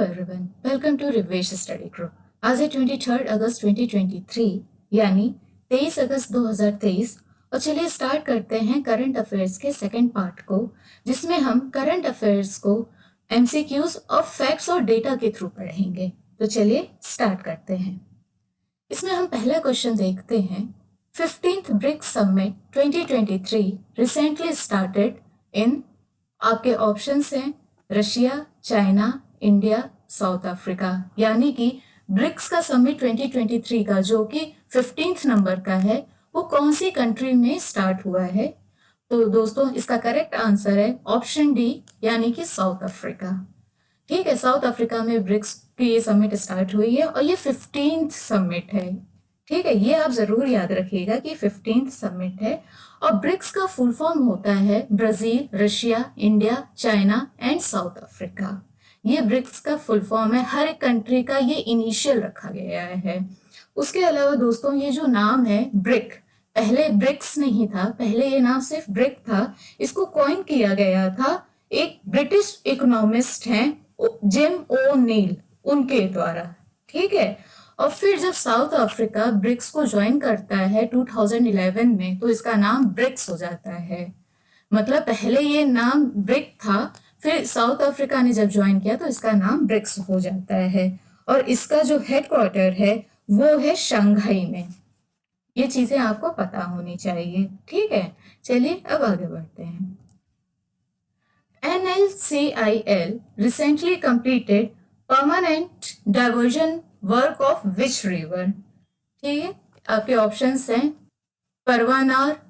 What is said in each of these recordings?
Everyone, welcome to Rivesh study group. आज है 23 अगस्त 2023 यानी 23 अगस्त 2023 और चलिए स्टार्ट करते हैं करंट अफेयर्स के सेकंड पार्ट को, जिसमें हम करंट अफेयर्स को एमसीक्यूज और फैक्ट्स और डेटा के थ्रू पढ़ेंगे। तो चलिए स्टार्ट करते हैं। इसमें हम पहला क्वेश्चन देखते हैं। 15th BRICS summit 2023 recently started in, आपके ऑप्शंस हैं Russia, China, India, South Africa. यानी कि ब्रिक्स का समिट 2023 का जो कि 15th नंबर का है, वो कौन सी कंट्री में स्टार्ट हुआ है? तो दोस्तों इसका करेक्ट आंसर है ऑप्शन डी, यानी कि साउथ अफ्रीका। ठीक है, साउथ अफ्रीका में ब्रिक्स की ये समिट स्टार्ट हुई है और ये 15th समिट है। ठीक है, ये आप जरूर याद रखिएगा कि 15th समिट है। और ब्रिक्स का फुल फॉर्म होता है Brazil, Russia, India, China and south Africa. ये ब्रिक्स का फुल फॉर्म है। हर एक कंट्री का ये इनिशियल रखा गया है। उसके अलावा दोस्तों ये जो नाम है ब्रिक, पहले ब्रिक्स नहीं था, पहले ये नाम सिर्फ ब्रिक था। इसको कॉइन किया गया था एक ब्रिटिश इकोनॉमिस्ट हैं जिम ओ नील, उनके द्वारा। ठीक है, और फिर जब साउथ अफ्रीका ब्रिक्स को ज्वाइन करता है 2011 में, तो इसका नाम ब्रिक्स हो जाता है। मतलब पहले ये नाम ब्रिक था, फिर साउथ अफ्रीका ने जब ज्वाइन किया तो इसका नाम ब्रिक्स हो जाता है। और इसका जो हेडक्वार्टर है वो है शंघाई में। ये चीजें आपको पता होनी चाहिए। ठीक है, चलिए अब आगे बढ़ते हैं। NLCIL recently completed permanent diversion work of which river? ठीक है, आपके ऑप्शंस हैं परवानार,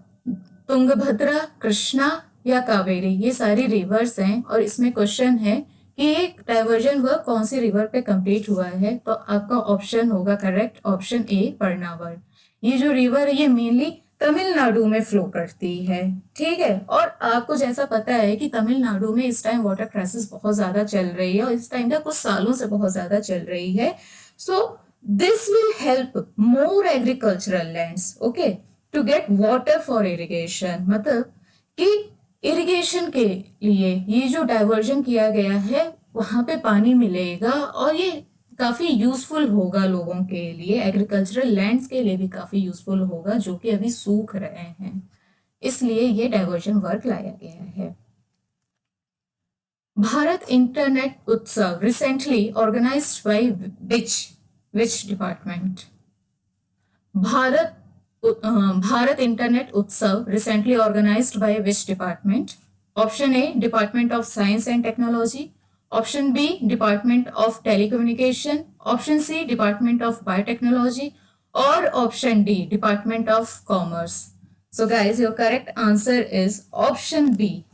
तुंगभद्रा, कृष्णा या कावेरी। ये सारी रिवर्स हैं और इसमें क्वेश्चन है कि एक डाइवर्जन वर्क कौन सी रिवर पे कंप्लीट हुआ है, तो आपका ऑप्शन होगा करेक्ट ऑप्शन ए, परनावर। ये जो रिवर है ये मेनली तमिलनाडु में फ्लो करती है। ठीक है, और आपको जैसा पता है कि तमिलनाडु में इस टाइम वाटर क्राइसिस बहुत ज्यादा चल रही है और इस टाइम का कुछ सालों से बहुत ज्यादा चल रही है। So this will help more agricultural lands, okay, to get water for irrigation. मतलब कि इरिगेशन के लिए ये जो डाइवर्जन किया गया है वहां पे पानी मिलेगा और ये काफी यूजफुल होगा लोगों के लिए, एग्रीकल्चरल लैंड्स के लिए भी काफी यूजफुल होगा जो कि अभी सूख रहे हैं। इसलिए ये डाइवर्जन वर्क लाया गया है। Bharat internet Utsav recently organised by which department? Bharat internet Utsav recently organised by which department? Option A department of science and technology, option B department of telecommunication, option C department of biotechnology और option D department of commerce. So guys your correct answer is option B.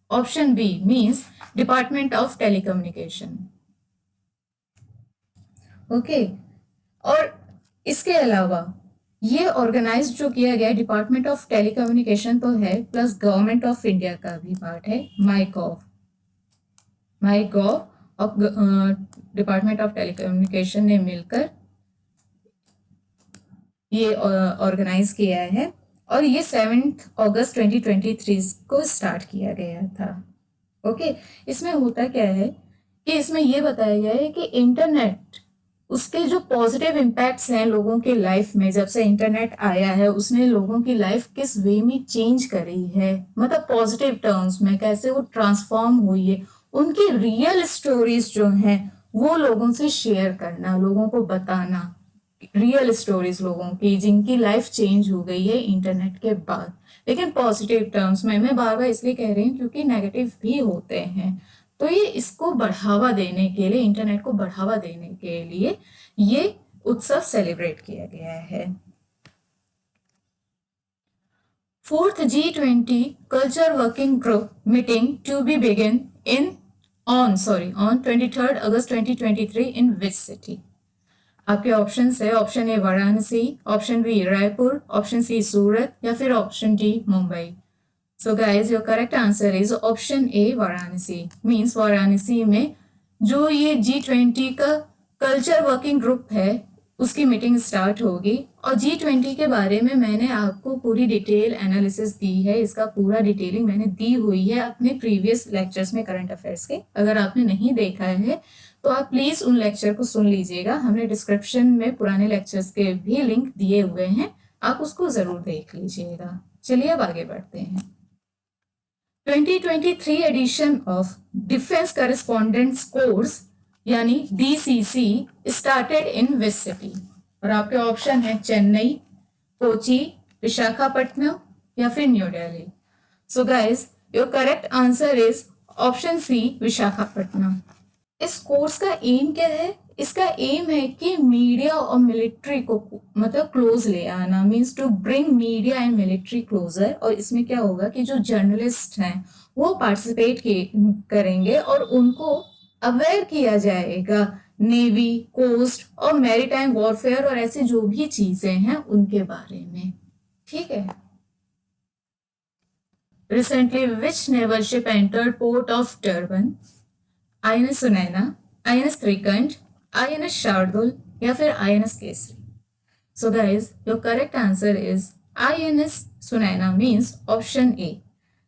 Option B means department of telecommunication. Okay, और इसके अलावा ये organise जो किया गया department of telecommunication तो है, प्लस गवर्नमेंट ऑफ इंडिया का भी पार्ट है, माई गॉव और डिपार्टमेंट ऑफ टेलीकम्युनिकेशन ने मिलकर ये ऑर्गेनाइज किया है और ये 7 अगस्त 2023 को स्टार्ट किया गया था। ओके, इसमें होता क्या है कि इसमें ये बताया गया है कि इंटरनेट, उसके जो पॉजिटिव इम्पैक्ट्स हैं लोगों के लाइफ में, जब से इंटरनेट आया है उसने लोगों की लाइफ किस वे में चेंज करी है, मतलब पॉजिटिव टर्म्स में कैसे वो ट्रांसफॉर्म हुई है, उनकी रियल स्टोरीज जो हैं वो लोगों से शेयर करना, लोगों को बताना रियल स्टोरीज लोगों की जिनकी लाइफ चेंज हो गई है इंटरनेट के बाद, लेकिन पॉजिटिव टर्म्स में। मैं बार बार इसलिए कह रही हूँ क्योंकि नेगेटिव भी होते हैं। तो ये इसको बढ़ावा देने के लिए, इंटरनेट को बढ़ावा देने के लिए ये उत्सव सेलिब्रेट किया गया है। 4th G20 Culture Working Group meeting to be begin on 23rd August 2023 in which city? आपके ऑप्शन है option A Varanasi, option B Raipur, option C Surat या फिर option D Mumbai. So guys your correct answer is option A Varanasi. Means Varanasi में जो ये G20 का culture working group है उसकी मीटिंग स्टार्ट होगी। और G20 के बारे में मैंने आपको पूरी डिटेल एनालिसिस दी है, इसका पूरा डिटेलिंग मैंने दी हुई है अपने प्रीवियस लेक्चर्स में करंट अफेयर्स के। अगर आपने नहीं देखा है तो आप प्लीज उन लेक्चर को सुन लीजिएगा, हमने डिस्क्रिप्शन में पुराने लेक्चर्स के भी लिंक दिए हुए हैं, आप उसको जरूर देख लीजिएगा। चलिए अब आगे बढ़ते हैं। 2023 edition of defence correspondents course यानी DCC started in which city, और आपके ऑप्शन है चेन्नई, कोची, विशाखापट्टनम या फिर New Delhi. So guys, your correct answer is option C, Visakhapatnam. इस कोर्स का एम क्या है? इसका एम है कि मीडिया और मिलिट्री को मतलब क्लोज ले आना, means to bring media and military closer. और इसमें क्या होगा कि जो जर्नलिस्ट हैं वो पार्टिसिपेट करेंगे और उनको अवेयर किया जाएगा नेवी, कोस्ट और मैरीटाइम वॉरफेयर और ऐसी जो भी चीजें हैं उनके बारे में। ठीक है। Recently, which naval ship entered port of Durban? INS Sunaina, INS त्रिकंठ, INS Shardul या फिर INS Kesari. So guys, your correct answer is INS Sunaina means option A.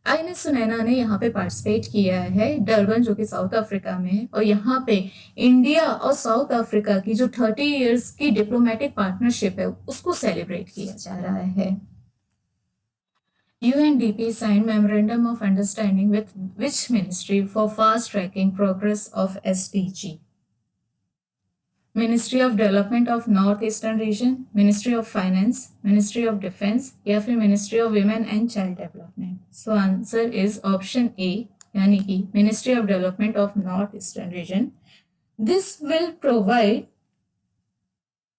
INS Sunaina ने यहाँ पे पार्टिसिपेट किया है डरबन, जो कि साउथ अफ्रीका में है, और यहाँ पे इंडिया और साउथ अफ्रीका की जो 30 इयर्स की डिप्लोमेटिक पार्टनरशिप है उसको सेलिब्रेट किया जा रहा है। UNDP signed Memorandum of Understanding with which ministry for fast-tracking progress of SDG? Ministry of Development of Northeastern Region, Ministry of Finance, Ministry of Defense या फिर Ministry of Women and Child Development? So answer is option A, यानी कि Ministry of Development of Northeastern Region. This will provide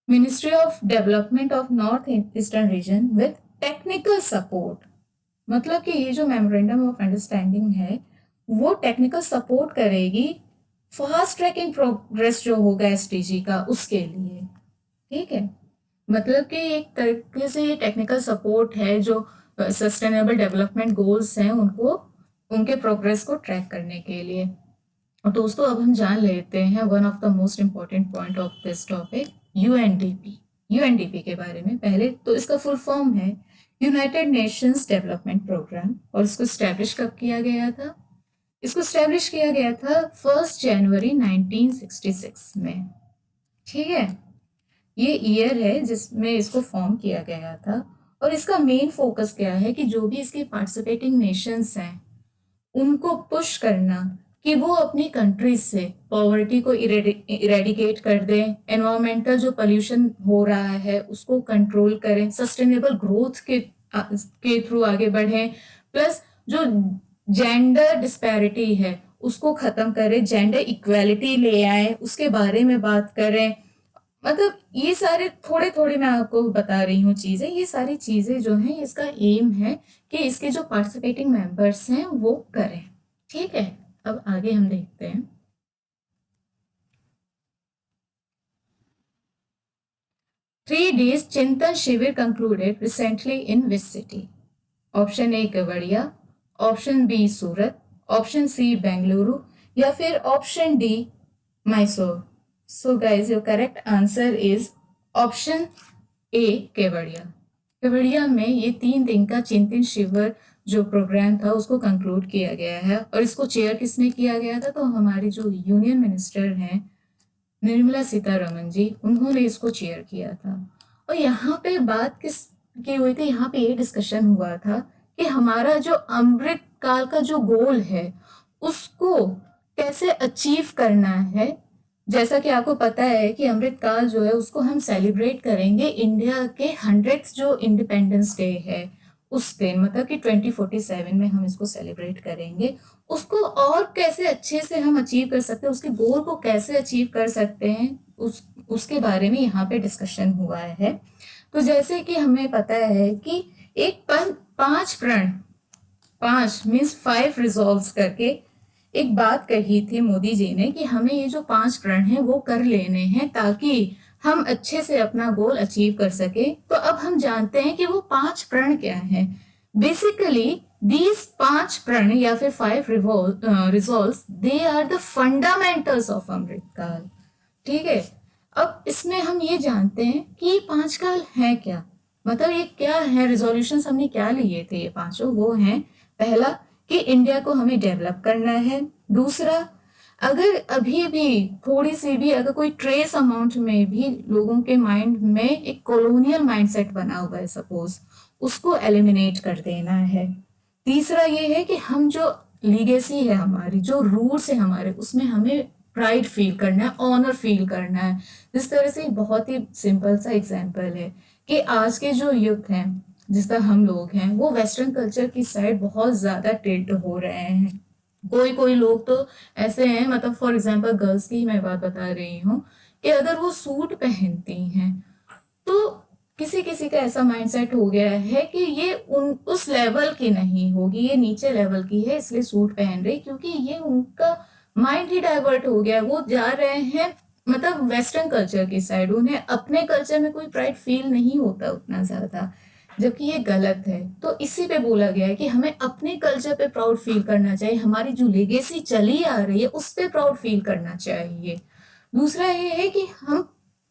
Ministry of Development of Northeastern Region with technical support. मतलब कि ये जो memorandum of understanding है वो technical support करेगी fast trekking progress जो होगा एसडीजी का उसके लिए। ठीक है, मतलब कि एक तरीके से ये टेक्निकल सपोर्ट है जो सस्टेनेबल डेवलपमेंट गोल्स हैं उनको, उनके प्रोग्रेस को ट्रैक करने के लिए। और दोस्तों अब हम जान लेते हैं one of the most important point of this topic, UNDP के बारे में। पहले तो इसका फुल फॉर्म है यूनाइटेड नेशंस डेवलपमेंट प्रोग्राम, और इसको स्टैब्लिश कब किया गया था? इसको स्टैब्लिश किया गया था 1 जनवरी 1966 में। ठीक है, ये ईयर है जिसमें इसको फॉर्म किया गया था। और इसका मेन फोकस क्या है कि जो भी इसके पार्टिसिपेटिंग नेशंस हैं उनको पुश करना कि वो अपनी कंट्रीज से पॉवर्टी को इरेडिकेट कर दें, एनवायरमेंटल जो पोल्यूशन हो रहा है उसको कंट्रोल करें, सस्टेनेबल ग्रोथ के थ्रू आगे बढ़ें, प्लस जो जेंडर डिस्पैरिटी है उसको खत्म करें, जेंडर इक्वालिटी ले आए, उसके बारे में बात करें। मतलब ये सारे थोड़े थोड़े मैं आपको बता रही हूँ चीजें, ये सारी चीजें जो हैं इसका एम है कि इसके जो पार्टिसिपेटिंग मेंबर्स हैं वो करें। ठीक है, अब आगे हम देखते हैं। Three days चिंतन शिविर concluded recently in which city? Option A Kevadia, option B Surat, option C Bengaluru या फिर option D Mysore. So guys your correct answer is option A Kevadia. Kevadia में ये 3 दिन का चिंतन शिविर जो प्रोग्राम था उसको कंक्लूड किया गया है, और इसको चेयर किसने किया गया था? तो हमारी जो यूनियन मिनिस्टर हैं निर्मला सीतारमन जी, उन्होंने इसको चेयर किया था। और यहाँ पे बात किस की हुई थी? यहाँ पे ये डिस्कशन हुआ था कि हमारा जो अमृत काल का जो गोल है उसको कैसे अचीव करना है। जैसा कि आपको पता है कि अमृत काल जो है उसको हम सेलिब्रेट करेंगे इंडिया के 100th जो इंडिपेंडेंस डे है उस दिन, मतलब कि 2047 में हम इसको सेलिब्रेट करेंगे। उसको और कैसे अच्छे से हम अचीव कर सकते हैं, उसके गोल को कैसे अचीव कर सकते हैं, उसके बारे में यहाँ पे डिस्कशन हुआ है। तो जैसे कि हमें पता है कि एक 5 मीन्स 5 रिजॉल्व्स करके एक बात कही थी मोदी जी ने कि हमें ये जो 5 प्रण हैं वो कर लेने हैं ताकि हम अच्छे से अपना गोल अचीव कर सके। तो अब हम जानते हैं कि वो 5 प्रण क्या हैं। बेसिकली दीज 5 प्रण या फिर 5 resolves, they are the fundamentals of Amritkaal. ठीक है, अब इसमें हम ये जानते हैं कि ये 5 काल है क्या, मतलब ये क्या है, रिजोल्यूशन हमने क्या लिए थे। ये 5 वो हैं, पहला कि इंडिया को हमें डेवलप करना है, दूसरा अगर अभी भी थोड़ी सी भी अगर कोई ट्रेस अमाउंट में भी लोगों के माइंड में एक कॉलोनियल माइंडसेट बना हुआ है सपोज, उसको एलिमिनेट कर देना है। तीसरा ये है कि हम जो लीगेसी है हमारी, जो रूट्स है हमारे, उसमें हमें प्राइड फील करना है, ऑनर फील करना है। जिस तरह से बहुत ही सिंपल सा एग्जांपल है कि आज के जो यूथ हैं, जिस तरह हम लोग हैं, वो वेस्टर्न कल्चर की साइड बहुत ज्यादा टिल्ट हो रहे हैं। कोई कोई लोग तो ऐसे हैं, मतलब फॉर एग्जांपल गर्ल्स की मैं बात बता रही हूँ, कि अगर वो सूट पहनती हैं तो किसी किसी का ऐसा माइंडसेट हो गया है कि ये उस लेवल की नहीं होगी, ये नीचे लेवल की है इसलिए सूट पहन रही, क्योंकि ये उनका माइंड ही डाइवर्ट हो गया है। वो जा रहे हैं मतलब वेस्टर्न कल्चर की साइड, उन्हें अपने कल्चर में कोई प्राइड फील नहीं होता उतना ज्यादा, जबकि ये गलत है। तो इसी पे बोला गया है कि हमें अपने कल्चर पे प्राउड फील करना चाहिए, हमारी जो लेगेसी चली आ रही है उस पे प्राउड फील करना चाहिए। दूसरा ये है कि हम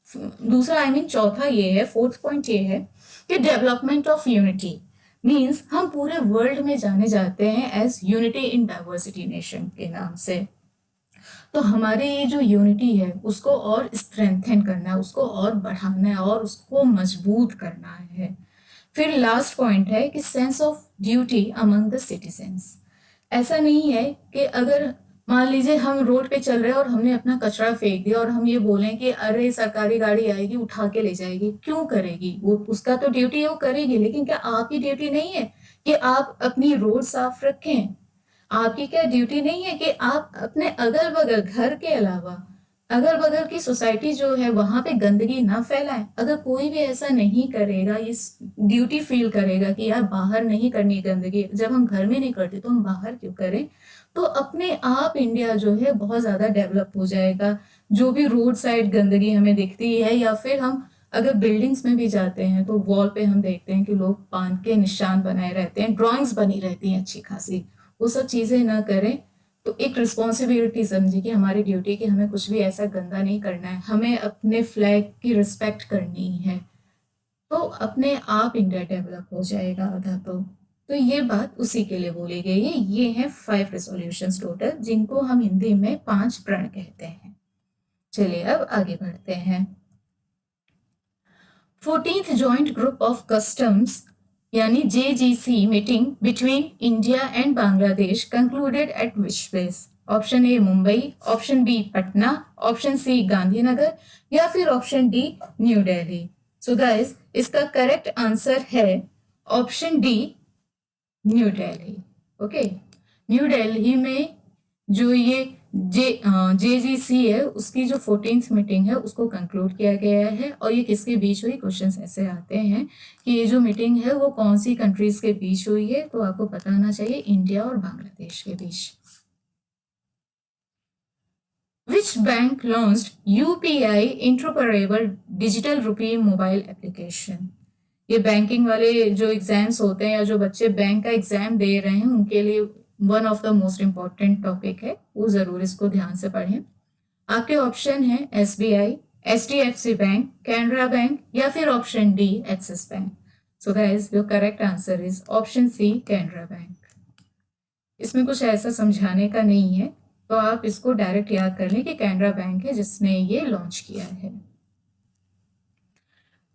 दूसरा आई मीन चौथा ये है, फोर्थ पॉइंट ये है कि डेवलपमेंट ऑफ यूनिटी मींस हम पूरे वर्ल्ड में जाने जाते हैं as unity in diversity nation के नाम से। तो हमारे ये जो यूनिटी है उसको और स्ट्रेंथन करना है, उसको और बढ़ाना है और उसको मजबूत करना है। फिर लास्ट पॉइंट है कि sense of duty among the citizens. ऐसा नहीं है कि अगर मान लीजिए हम रोड पे चल रहे हैं और हमने अपना कचरा फेंक दिया और हम ये बोलें कि अरे सरकारी गाड़ी आएगी उठा के ले जाएगी, क्यों करेगी वो, उसका तो ड्यूटी है वो करेगी, लेकिन क्या आपकी ड्यूटी नहीं है कि आप अपनी रोड साफ रखें? आपकी क्या ड्यूटी नहीं है कि आप अपने अगल बगल घर के अलावा अगल बगल की सोसाइटी जो है वहां पे गंदगी ना फैलाएं? अगर कोई भी ऐसा नहीं करेगा, इस ड्यूटी फील करेगा कि यार बाहर नहीं करनी गंदगी, जब हम घर में नहीं करते तो हम बाहर क्यों करें, तो अपने आप इंडिया जो है बहुत ज्यादा डेवलप हो जाएगा। जो भी रोड साइड गंदगी हमें दिखती है, या फिर हम अगर बिल्डिंग्स में भी जाते हैं तो वॉल पे हम देखते हैं कि लोग पान के निशान बनाए रहते हैं, ड्राइंग्स बनी रहती हैं अच्छी खासी, वो सब चीजें ना करें। तो एक रिस्पॉन्सिबिलिटी समझिए कि हमारी ड्यूटी कि हमें कुछ भी ऐसा गंदा नहीं करना है, हमें अपने फ्लैग की रिस्पेक्ट करनी है, तो अपने आप इंडिया डेवलप हो जाएगा आधा तो ये बात उसी के लिए बोली गई है। ये है 5 रेजोल्यूशंस टोटल, जिनको हम हिंदी में 5 प्रण कहते हैं। चलिए अब आगे बढ़ते हैं। 14th joint group of customs यानी JGC meeting between India and Bangladesh concluded at which place? Option A Mumbai, option B Patna, option C Gandhinagar, या फिर option D New Delhi. So guys, इसका करेक्ट आंसर है option D New Delhi. Okay, New Delhi में जो ये JGC है उसकी जो 14th मीटिंग है उसको कंक्लूड किया गया है। और ये किसके बीच हुई, क्वेश्चंस ऐसे आते हैं कि ये जो मीटिंग है वो कौन सी कंट्रीज के बीच हुई है, तो आपको पता होना चाहिए इंडिया और बांग्लादेश के बीच। Which bank launched UPI interoperable digital rupee mobile application? ये बैंकिंग वाले जो एग्जाम्स होते हैं या जो बच्चे बैंक का एग्जाम दे रहे हैं उनके लिए one of the most important topic है, वो जरूर इसको ध्यान से पढ़ें। आपके ऑप्शन है SBI, HDFC bank, Canara bank, या फिर option D Axis bank. So guys, your correct answer is option C Canara bank. इसमें कुछ ऐसा समझाने का नहीं है, तो आप इसको डायरेक्ट याद कर लें कि कैनरा बैंक है जिसने ये लॉन्च किया है।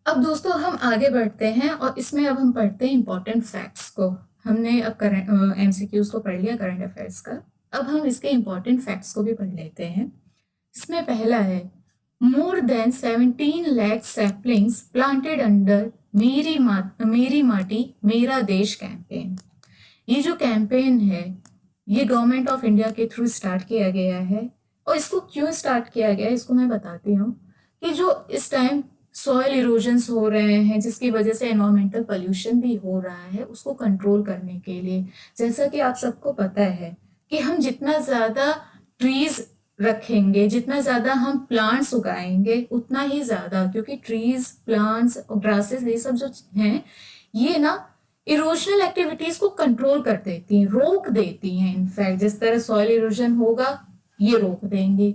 अब दोस्तों हम आगे बढ़ते हैं और इसमें अब हम पढ़ते हैं इंपॉर्टेंट फैक्ट्स को। हमने अब करंट MCQs को पढ़ लिया, करंट अफेयर्स का। अब हम इसके इंपॉर्टेंट फैक्ट्स को भी पढ़ लेते हैं। इसमें पहला है, more than 17 lakh saplings planted under मेरी माटी मेरा देश कैंपेन। ये जो कैंपेन है ये गवर्नमेंट ऑफ इंडिया के थ्रू स्टार्ट किया गया है। और इसको क्यों स्टार्ट किया गया है इसको मैं बताती हूँ कि जो इस टाइम सॉइल इरोजन्स हो रहे हैं जिसकी वजह से एनवायरमेंटल पोल्यूशन भी हो रहा है, उसको कंट्रोल करने के लिए, जैसा कि आप सबको पता है कि हम जितना ज्यादा ट्रीज रखेंगे, जितना ज्यादा हम प्लांट्स उगाएंगे उतना ही ज्यादा, क्योंकि ट्रीज, प्लांट्स और ग्रासेस ये सब जो हैं ये ना इरोजनल एक्टिविटीज को कंट्रोल कर देती हैं, रोक देती हैं। इनफैक्ट जिस तरह सॉइल इरोजन होगा ये रोक देंगी,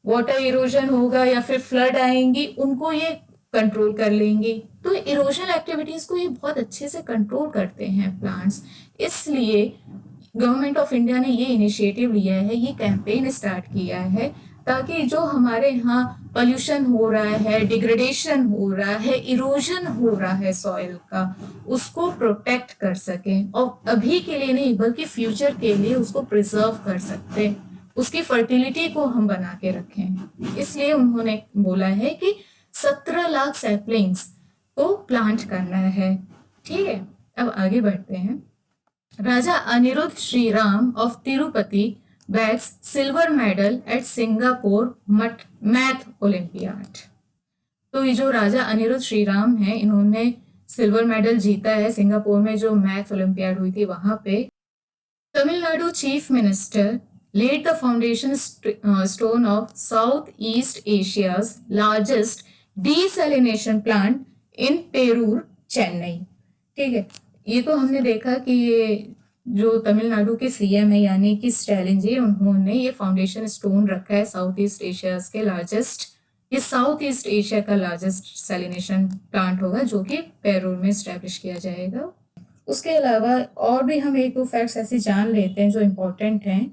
वाटर इरोजन होगा या फिर फ्लड आएंगी उनको ये कंट्रोल कर लेंगी। तो इरोजनल एक्टिविटीज को ये बहुत अच्छे से कंट्रोल करते हैं प्लांट्स। इसलिए गवर्नमेंट ऑफ इंडिया ने ये इनिशिएटिव लिया है, ये कैंपेन स्टार्ट किया है ताकि जो हमारे यहाँ पोल्यूशन हो रहा है, डिग्रेडेशन हो रहा है, इरोजन हो रहा है सॉइल का, उसको प्रोटेक्ट कर सकें और अभी के लिए नहीं बल्कि फ्यूचर के लिए उसको प्रिजर्व कर सकते हैं, उसकी फर्टिलिटी को हम बना के रखें। इसलिए उन्होंने बोला है कि 17 लाख सैपलिंग्स को प्लांट करना है। ठीक है, अब आगे बढ़ते हैं। Raja Anirudh Shriram of Tirupati bags silver medal at Singapore math olympiad. तो ये जो राजा अनिरुद्ध श्रीराम है, इन्होंने सिल्वर मेडल जीता है सिंगापुर में जो मैथ ओलंपियाड हुई थी वहां पे। Tamil Nadu chief minister laid the foundation stone of Southeast Asia's largest desalination plant in Perur, Chennai. ठीक है, ये तो हमने देखा कि ये जो तमिलनाडु के सीएम है यानी कि स्टैलिन जी, उन्होंने ये फाउंडेशन स्टोन रखा है साउथ ईस्ट एशिया के लार्जेस्ट, ये साउथ ईस्ट एशिया का लार्जेस्ट सैलिनेशन प्लांट होगा जो कि पेरूर में स्टैब्लिश किया जाएगा। उसके अलावा और भी हम एक दो फैक्ट्स ऐसे जान लेते हैं जो इम्पोर्टेंट हैं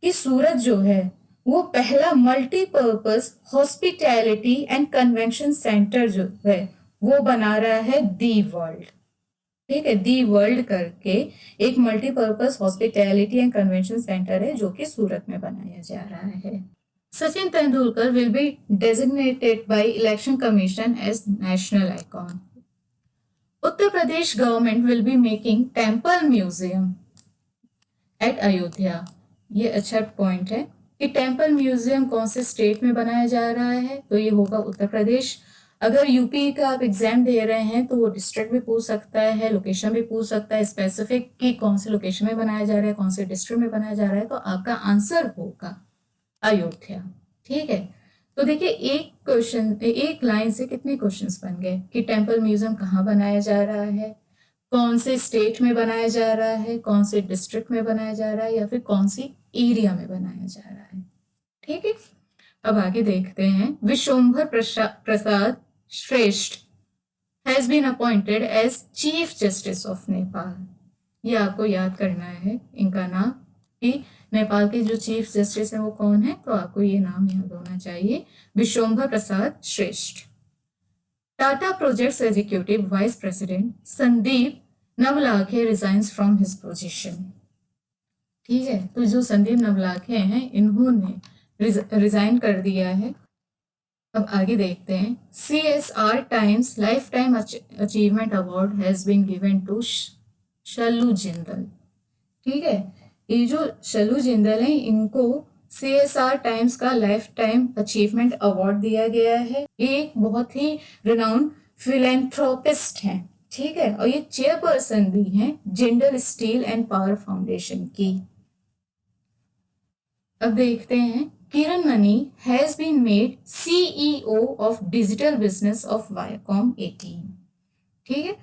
कि सूरत जो है वो पहला multipurpose hospitality and convention centre जो है वो बना रहा है दी वर्ल्ड। ठीक है, दी वर्ल्ड करके एक multipurpose hospitality and convention centre है जो कि सूरत में बनाया जा रहा है। Sachin Tendulkar will be designated by election commission as national icon. Uttar Pradesh government will be making temple museum at Ayodhya. ये अच्छा पॉइंट है कि टेम्पल म्यूजियम कौन से स्टेट में बनाया जा रहा है, तो ये होगा उत्तर प्रदेश। अगर यूपी का आप एग्जाम दे रहे हैं तो वो डिस्ट्रिक्ट भी पूछ सकता है, लोकेशन भी पूछ सकता है, स्पेसिफिक कि कौन से लोकेशन में बनाया जा रहा है, कौन से डिस्ट्रिक्ट में बनाया जा रहा है, तो आपका आंसर होगा अयोध्या। ठीक है, तो देखिए एक क्वेश्चन, एक लाइन से कितने क्वेश्चंस बन गए कि टेम्पल म्यूजियम कहाँ बनाया जा रहा है, कौन से स्टेट में बनाया जा रहा है, कौन से डिस्ट्रिक्ट में बनाया जा रहा है, या फिर कौन सी एरिया में बनाया जा रहा है। ठीक है, अब आगे देखते हैं। Vishwambhar Prasad Shrestha has been appointed as chief justice of Nepal. ये आपको याद करना है इनका नाम कि नेपाल के जो चीफ जस्टिस है वो कौन है, तो आपको ये नाम याद होना चाहिए, Vishwambhar Prasad Shrestha. Tata projects executive vice president Sandeep Navlakhe resigns from his position. ठीक है, तो जो संदीप नवलाखे हैं इन्होंने रिजाइन कर दिया है। अब आगे देखते हैं। CSR times lifetime achievement award has been given to Shallu Jindal. ठीक है, ये जो शल्लू जिंदल है इनको CSR टाइम्स का लाइफ टाइम अचीवमेंट अवार्ड दिया गया है। ये एक बहुत ही रिनाउंड फिलेंथ्रोपिस्ट हैं। ठीक है, और ये चेयरपर्सन भी हैं Jindal steel and power foundation की। अब देखते हैं। Kiran Mani has been made CEO of digital business of Viacom 18। ठीक है,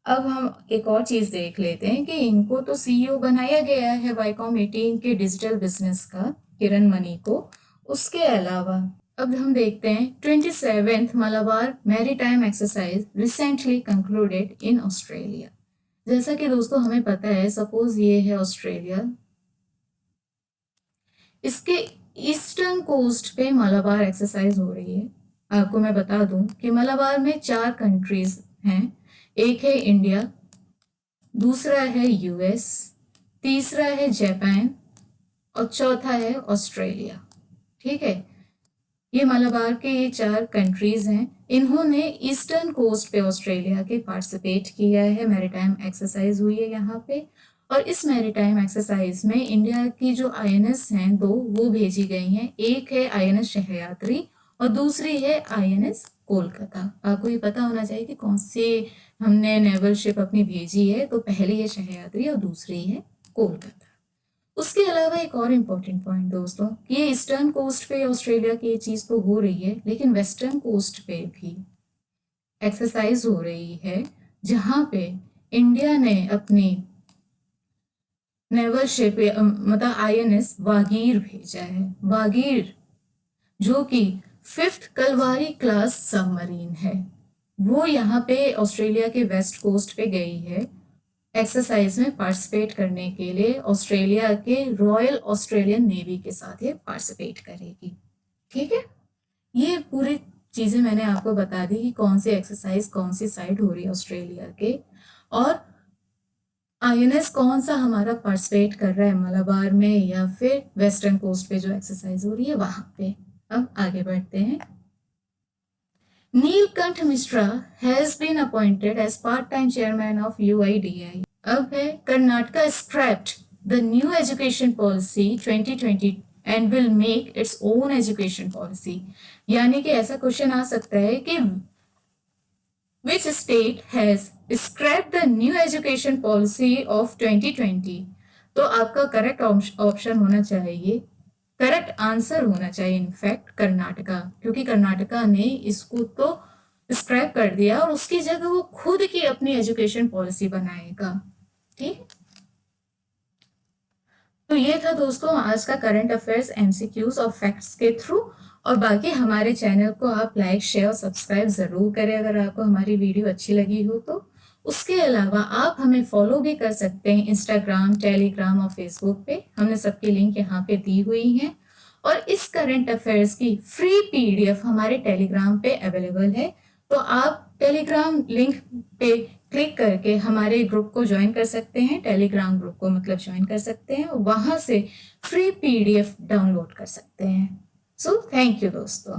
अब हम एक और चीज देख लेते हैं कि इनको तो CEO बनाया गया है वायकॉम 18 के डिजिटल बिजनेस का, किरण मनी को। उसके अलावा अब हम देखते हैं 27th Malabar maritime exercise recently concluded in Australia. जैसा कि दोस्तों हमें पता है, सपोज ये है ऑस्ट्रेलिया, इसके ईस्टर्न कोस्ट पे मलाबार एक्सरसाइज हो रही है। आपको मैं बता दूं कि मलाबार में 4 कंट्रीज हैं। एक है इंडिया, दूसरा है US, तीसरा है जापान और चौथा है ऑस्ट्रेलिया। ठीक है, ये मलाबार के ये 4 कंट्रीज हैं। इन्होंने ईस्टर्न कोस्ट पे ऑस्ट्रेलिया के पार्टिसिपेट किया है, मैरीटाइम एक्सरसाइज हुई है यहाँ पे। और इस मैरीटाइम एक्सरसाइज में इंडिया की जो INS हैं 2 वो भेजी गई हैं। एक है INS शहयात्री और दूसरी है INS कोलकाता। आपको ये पता होना चाहिए कि कौन सी हमने नेवल शिप अपनी भेजी है, तो पहली है शहयात्री और दूसरी है कोलकाता। उसके अलावा एक और इम्पोर्टेंट पॉइंट दोस्तों, ये ईस्टर्न कोस्ट पे ऑस्ट्रेलिया की ये चीज तो हो रही है, लेकिन वेस्टर्न कोस्ट पे भी एक्सरसाइज हो रही है जहां पे इंडिया ने अपनी नेवल शिप मतलब INS वागीर भेजा है। वागीर जो कि 5th कलवारी क्लास सबमरीन है, वो यहाँ पे ऑस्ट्रेलिया के वेस्ट कोस्ट पे गई है एक्सरसाइज में पार्टिसिपेट करने के लिए ऑस्ट्रेलिया के रॉयल ऑस्ट्रेलियन नेवी के साथ ये पार्टिसिपेट करेगी। ठीक है, ये पूरी चीजें मैंने आपको बता दी कि कौन सी एक्सरसाइज कौन सी साइड हो रही है ऑस्ट्रेलिया के, और आईएनएस कौन सा हमारा पार्टिसिपेट कर रहा है, मलाबार में या फिर वेस्टर्न कोस्ट पे जो एक्सरसाइज हो रही है वहां पे। अब आगे बढ़ते हैं। Neelkanth Mishra has been appointed as part time chairman of UIDAI। अब है Karnataka scrapped the new education policy 2020 and will make its own education policy. यानी कि ऐसा क्वेश्चन आ सकता है कि which state has scrapped the new education policy of 2020। तो आपका करेक्ट ऑप्शन होना चाहिए, करेक्ट आंसर होना चाहिए इनफैक्ट कर्नाटका, क्योंकि कर्नाटका ने इसको तो स्क्रैप कर दिया और उसकी जगह वो खुद की अपनी एजुकेशन पॉलिसी बनाएगा। ठीक, तो ये था दोस्तों आज का करंट अफेयर्स MCQs और फैक्ट्स के थ्रू। और बाकी हमारे चैनल को आप लाइक शेयर और सब्सक्राइब जरूर करें अगर आपको हमारी वीडियो अच्छी लगी हो तो। उसके अलावा आप हमें फॉलो भी कर सकते हैं इंस्टाग्राम, टेलीग्राम और फेसबुक पे, हमने सबकी लिंक यहाँ पे दी हुई है। और इस करंट अफेयर्स की फ्री PDF हमारे टेलीग्राम पे अवेलेबल है, तो आप टेलीग्राम लिंक पे क्लिक करके हमारे ग्रुप को ज्वाइन कर सकते हैं, टेलीग्राम ग्रुप को मतलब ज्वाइन कर सकते हैं, वहां से फ्री PDF डाउनलोड कर सकते हैं। सो थैंक यू दोस्तों।